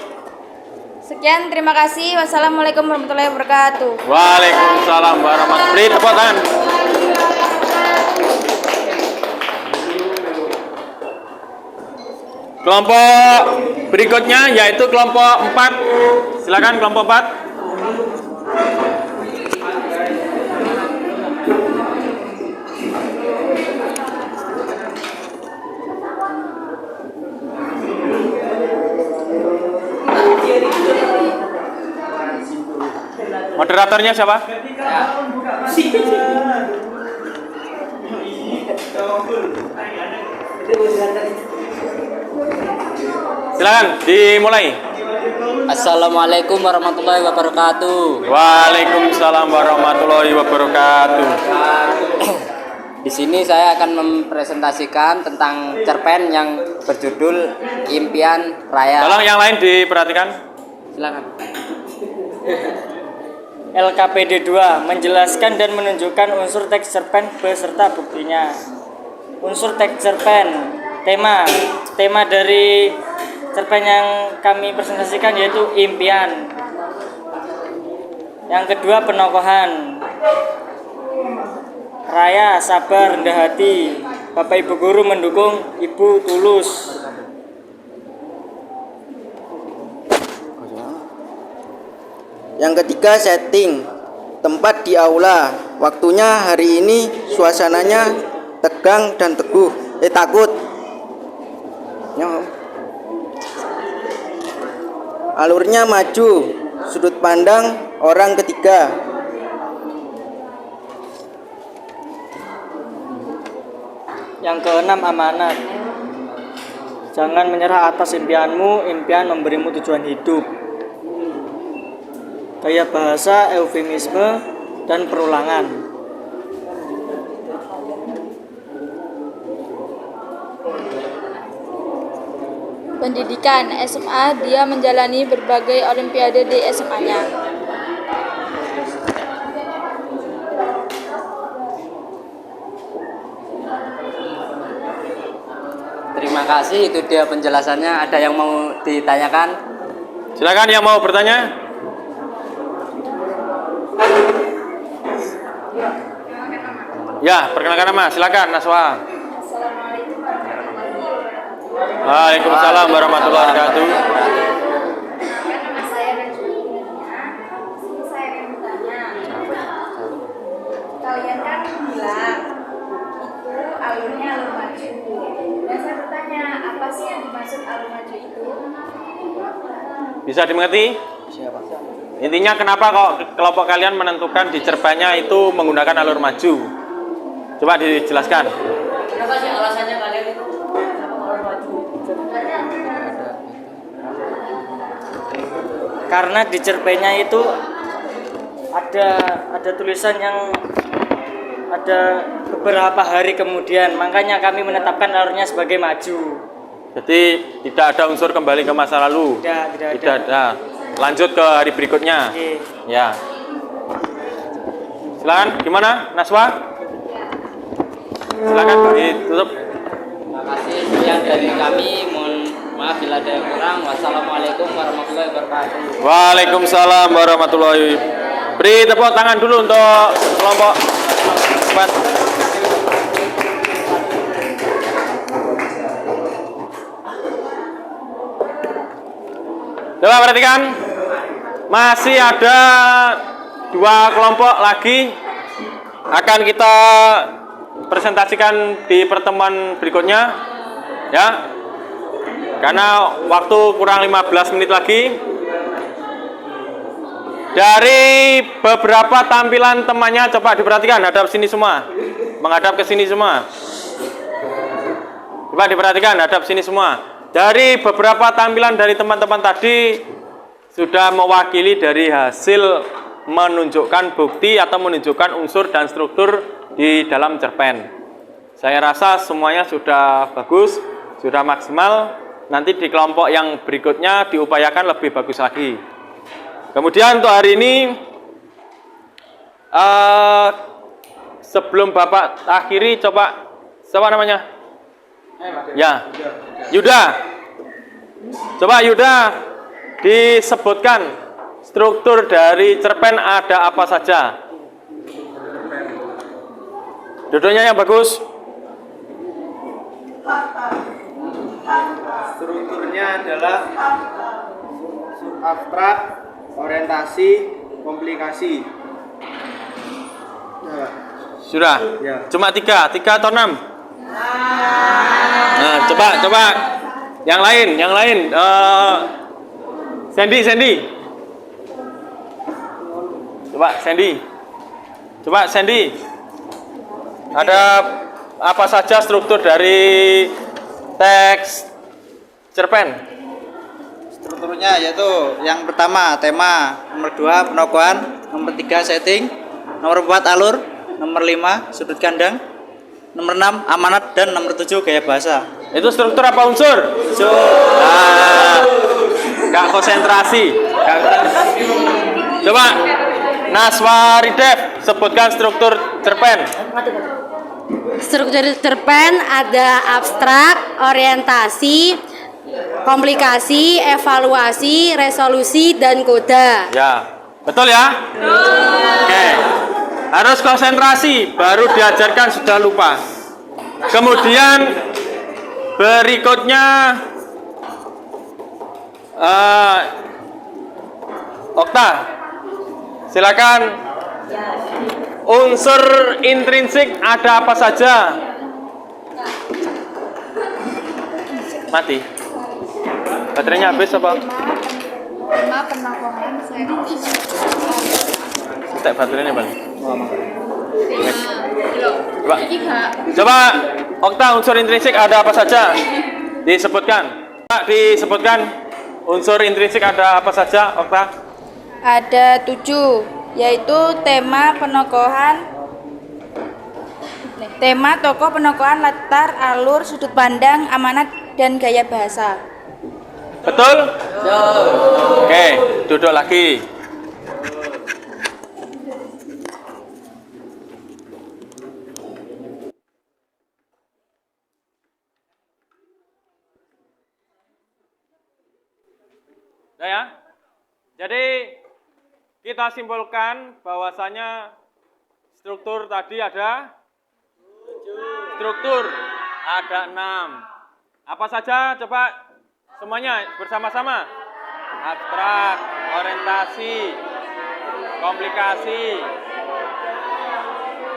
Sekian, terima kasih. Wassalamualaikum warahmatullahi wabarakatuh. Waalaikumsalam warahmatullahi wabarakatuh. Beri tepuk tangan. Kelompok berikutnya yaitu kelompok 4. Silakan kelompok 4. Moderatornya siapa? Silakan dimulai. Assalamualaikum warahmatullahi wabarakatuh. Waalaikumsalam warahmatullahi wabarakatuh. Di sini saya akan mempresentasikan tentang cerpen yang berjudul Impian Raya. Tolong yang lain diperhatikan. Silakan. LKPD 2 menjelaskan dan menunjukkan unsur teks cerpen beserta buktinya. Unsur teks cerpen, tema dari cerpen yang kami presentasikan yaitu impian. Yang kedua, penokohan. Raya, sabar, rendah hati. Bapak Ibu guru mendukung, Ibu tulus. Yang ketiga, setting. Tempat di aula. Waktunya hari ini suasananya tegang dan takut. Alurnya maju. Sudut pandang orang ketiga. Yang keenam, amanat. Jangan menyerah atas impianmu, impian memberimu tujuan hidup. Gaya bahasa, eufemisme, dan perulangan. Pendidikan SMA, dia menjalani berbagai olimpiade di SMA-nya. Terima kasih, itu dia penjelasannya. Ada yang mau ditanyakan? Silakan yang mau bertanya. Ya, perkenalkan nama. Silakan, Naswa. Waalaikumsalam warahmatullahi wabarakatuh. Nama saya Najwa. Di sini saya akan bertanya. maksud alur maju itu? Bisa dimengerti? Intinya kenapa kok kelompok kalian menentukan di cerpennya itu menggunakan alur maju? Coba dijelaskan. Kenapa sih alasannya kalian itu? Kenapa alur maju? Karena di cerpennya itu ada tulisan yang ada beberapa hari kemudian, makanya kami menetapkan alurnya sebagai maju. Jadi tidak ada unsur kembali ke masa lalu. Tidak ada. Lanjut ke hari berikutnya. Oke. Ya. Silakan, gimana, Naswa? Silakan ditutup. Terima kasih. Sekian dari kami. Mohon maaf bila ada yang kurang. Wassalamualaikum warahmatullahi wabarakatuh. Waalaikumsalam warahmatullahi. Beri tepuk tangan dulu untuk kelompok 4. Coba perhatikan, masih ada 2 kelompok lagi akan kita presentasikan di pertemuan berikutnya, ya. Karena waktu kurang 15 menit lagi. Dari beberapa tampilan temannya, coba diperhatikan, hadap sini semua, menghadap ke sini semua. Coba diperhatikan, hadap sini semua. Dari beberapa tampilan dari teman-teman tadi sudah mewakili dari hasil menunjukkan bukti atau menunjukkan unsur dan struktur di dalam cerpen. Saya rasa semuanya sudah bagus, sudah maksimal. Nanti di kelompok yang berikutnya diupayakan lebih bagus lagi. Kemudian untuk hari ini, sebelum Bapak akhiri, coba siapa namanya? Ya, Yuda. Coba Yuda disebutkan struktur dari cerpen ada apa saja. Duduknya yang bagus. Strukturnya adalah abstrak, orientasi, komplikasi. Sudah. Ya. Cuma 3 atau 6? Nah, coba yang lain. Sandy. Coba Sandy. Ada apa saja struktur dari teks cerpen? Strukturnya yaitu yang pertama tema, nomor 2 penokohan, nomor 3 setting, nomor 4 alur, nomor 5 sudut kandang, nomor 6 amanat, dan nomor 7 gaya bahasa. Itu struktur apa unsur? Unsur. Nggak konsentrasi. Coba Naswa Ridef sebutkan struktur cerpen. Struktur cerpen ada abstrak, orientasi, komplikasi, evaluasi, resolusi, dan koda. Ya, betul ya? Oke. Harus konsentrasi, baru diajarkan sudah lupa. Kemudian berikutnya Okta, silakan. Unsur intrinsik ada apa saja? Mati. Baterainya habis apa? Tema penokohan Tak baterainya bang. Coba Okta, unsur intrinsik ada apa saja? Disebutkan. Disebutkan unsur intrinsik ada apa saja, Okta? Ada 7, yaitu tema penokohan, tema tokoh, penokohan, latar, alur, sudut pandang, amanat, dan gaya bahasa. Betul? Oke, duduk lagi. Nah ya, jadi kita simpulkan bahwasanya struktur tadi ada 6. Apa saja? Coba semuanya bersama-sama. Abstrak, orientasi, komplikasi,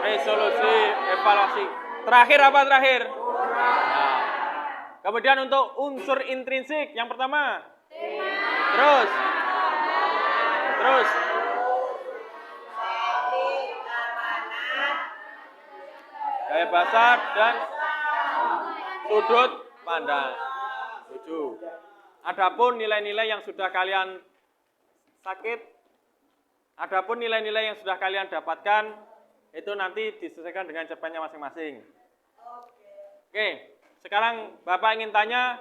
resolusi, evaluasi. Terakhir apa terakhir? Nah, Kemudian untuk unsur intrinsik, yang pertama. Terus. Gaya bahasa dan sudut pandang. 7. Adapun nilai-nilai yang sudah kalian dapatkan itu nanti disesuaikan dengan cerpennya masing-masing. Oke, sekarang Bapak ingin tanya,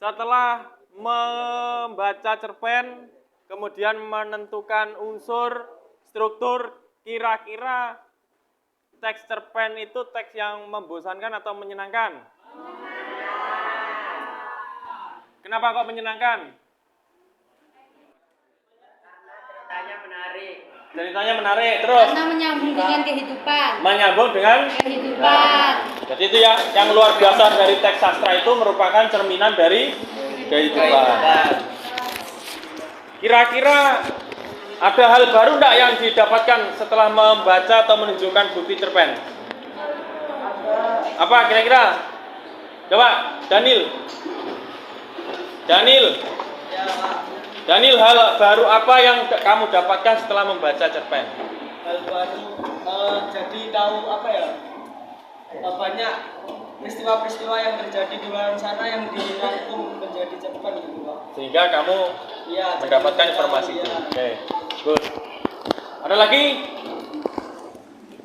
setelah membaca cerpen, kemudian menentukan unsur, struktur, kira-kira teks cerpen itu teks yang membosankan atau menyenangkan? Kenapa kok menyenangkan? Ceritanya menarik, terus? Karena menyambung dengan kehidupan. Menyambung dengan kehidupan. Jadi itu ya, yang luar biasa dari teks sastra itu merupakan cerminan dari kehidupan. Kira-kira ada hal baru enggak yang didapatkan setelah membaca atau menunjukkan bukti cerpen? Apa kira-kira? Coba, Daniel, hal baru apa yang kamu dapatkan setelah membaca cerpen? Hal baru, jadi tahu apa ya? Banyak peristiwa-peristiwa yang terjadi di luar sana yang dirangkum menjadi cerpen gitu, Pak. Sehingga kamu mendapatkan informasi itu. Oke, good. Ada lagi?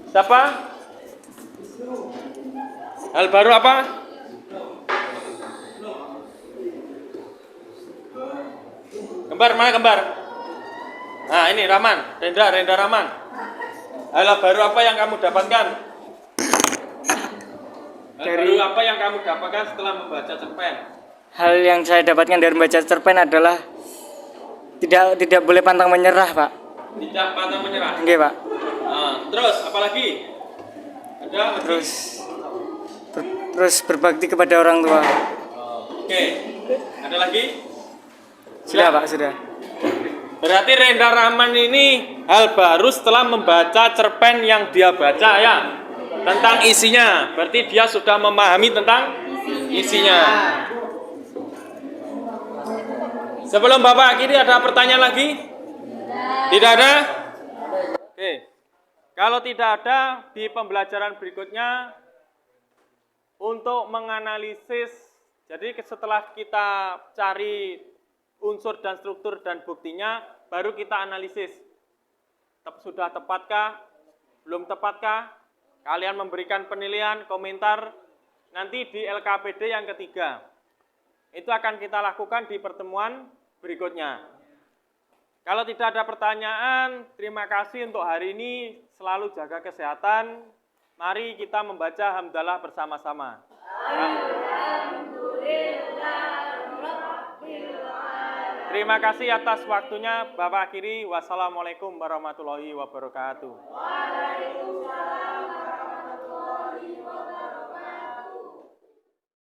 Siapa? Hal baru apa? Kembar, mana kembar? Nah ini Rahman, Rendra Rahman. Hal baru apa yang kamu dapatkan? Baru apa yang kamu dapatkan setelah membaca cerpen? Hal yang saya dapatkan dari membaca cerpen adalah tidak boleh pantang menyerah, Pak. Tidak pantang menyerah. Oke, Pak. Nah, terus apa lagi? Ada lagi? Terus berbakti kepada orang tua. Oke. Ada lagi? Sudah, Pak, sudah. Berarti Rendra Rahman ini hal baru setelah membaca cerpen yang dia baca ya, tentang isinya. Berarti dia sudah memahami tentang isinya. Sebelum Bapak akhiri ada pertanyaan lagi? Tidak ada? Oke. Kalau tidak ada, di pembelajaran berikutnya untuk menganalisis. Jadi setelah kita cari unsur dan struktur dan buktinya, baru kita analisis. Sudah tepatkah? Belum tepatkah? Kalian memberikan penilaian, komentar, nanti di LKPD yang ketiga. Itu akan kita lakukan di pertemuan berikutnya. Kalau tidak ada pertanyaan, terima kasih untuk hari ini. Selalu jaga kesehatan. Mari kita membaca hamdalah bersama-sama. Terima kasih atas waktunya. Bapak akhiri. Wassalamualaikum warahmatullahi wabarakatuh.